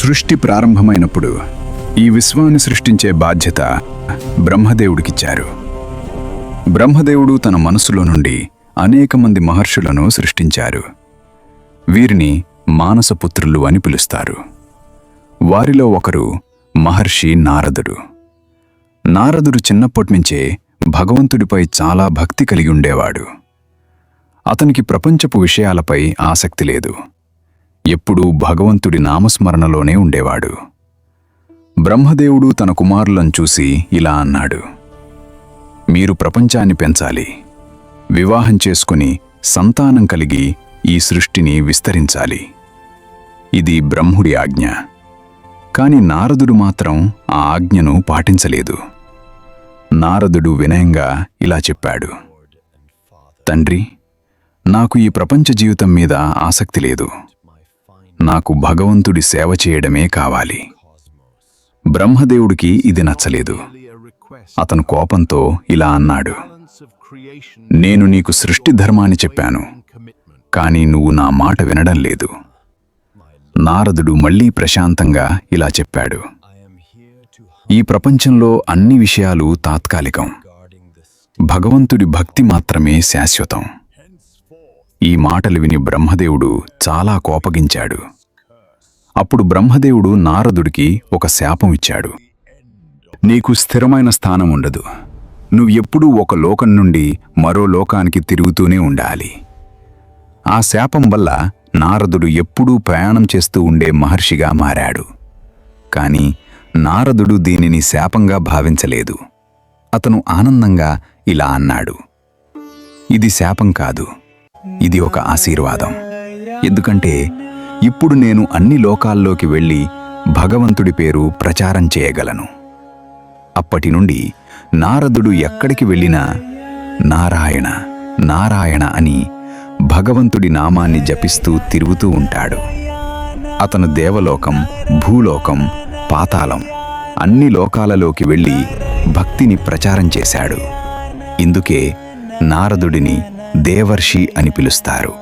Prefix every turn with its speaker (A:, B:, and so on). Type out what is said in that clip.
A: సృష్టి ప్రారంభమైనప్పుడు ఈ విశ్వాన్ని సృష్టించే బాధ్యత బ్రహ్మదేవుడికిచ్చారు. బ్రహ్మదేవుడు తన మనసులో నుండి అనేక మంది మహర్షులను సృష్టించారు. వీరిని మానసపుత్రులు అని పిలుస్తారు. వారిలో ఒకరు మహర్షి నారదుడు. నారదుడు చిన్నప్పటినుంచే భగవంతుడిపై చాలా భక్తి కలిగి ఉండేవాడు. అతనికి ప్రపంచపు విషయాలపై ఆసక్తి లేదు. ఎప్పుడూ భగవంతుడి నామస్మరణలోనే ఉండేవాడు. బ్రహ్మదేవుడు తన కుమారులను చూసి ఇలా అన్నాడు: మీరు ప్రపంచాన్ని పెంచాలి, వివాహం చేసుకుని సంతానం కలిగి ఈ సృష్టిని విస్తరించాలి. ఇది బ్రహ్ముడి ఆజ్ఞ. కాని నారదుడు మాత్రం ఆ ఆజ్ఞను పాటించలేదు. నారదుడు వినయంగా ఇలా చెప్పాడు: తండ్రి, నాకు ఈ ప్రపంచ జీవితం మీద ఆసక్తి లేదు. నాకు భగవంతుడి సేవ చేయడమే కావాలి. బ్రహ్మదేవుడికి ఇది నచ్చలేదు. అతను కోపంతో ఇలా అన్నాడు: నేను నీకు సృష్టి ధర్మాన్ని చెప్పాను, కానీ నువ్వు నా మాట వినడం లేదు. నారదుడు మళ్లీ ప్రశాంతంగా ఇలా చెప్పాడు: ఈ ప్రపంచంలో అన్ని విషయాలు తాత్కాలికం. భగవంతుడి భక్తి మాత్రమే శాశ్వతం. ఈ మాటలు విని బ్రహ్మదేవుడు చాలా కోపగించాడు. అప్పుడు బ్రహ్మదేవుడు నారదుడికి ఒక శాపం ఇచ్చాడు: నీకు స్థిరమైన స్థానం ఉండదు. నువ్వెప్పుడూ ఒక లోకం నుండి మరో లోకానికి తిరుగుతూనే ఉండాలి. ఆ శాపం వల్ల నారదుడు ఎప్పుడూ ప్రయాణం చేస్తూ ఉండే మహర్షిగా మారాడు. కాని నారదుడు దీనిని శాపంగా భావించలేదు. అతను ఆనందంగా ఇలా అన్నాడు: ఇది శాపం కాదు, ఇది ఒక ఆశీర్వాదం. ఎందుకంటే ఇప్పుడు నేను అన్ని లోకాల్లోకి వెళ్ళి భగవంతుడి పేరు ప్రచారం చేయగలను. అప్పటి నుండి నారదుడు ఎక్కడికి వెళ్ళినా నారాయణ నారాయణ అని భగవంతుడి నామాన్ని జపిస్తూ తిరుగుతూ ఉంటాడు. అతను దేవలోకం, భూలోకం, పాతాళం అన్ని లోకాలలోకి వెళ్ళి భక్తిని ప్రచారం చేశాడు. ఇందుకే నారదుడిని దేవర్షి అని పిలుస్తారు.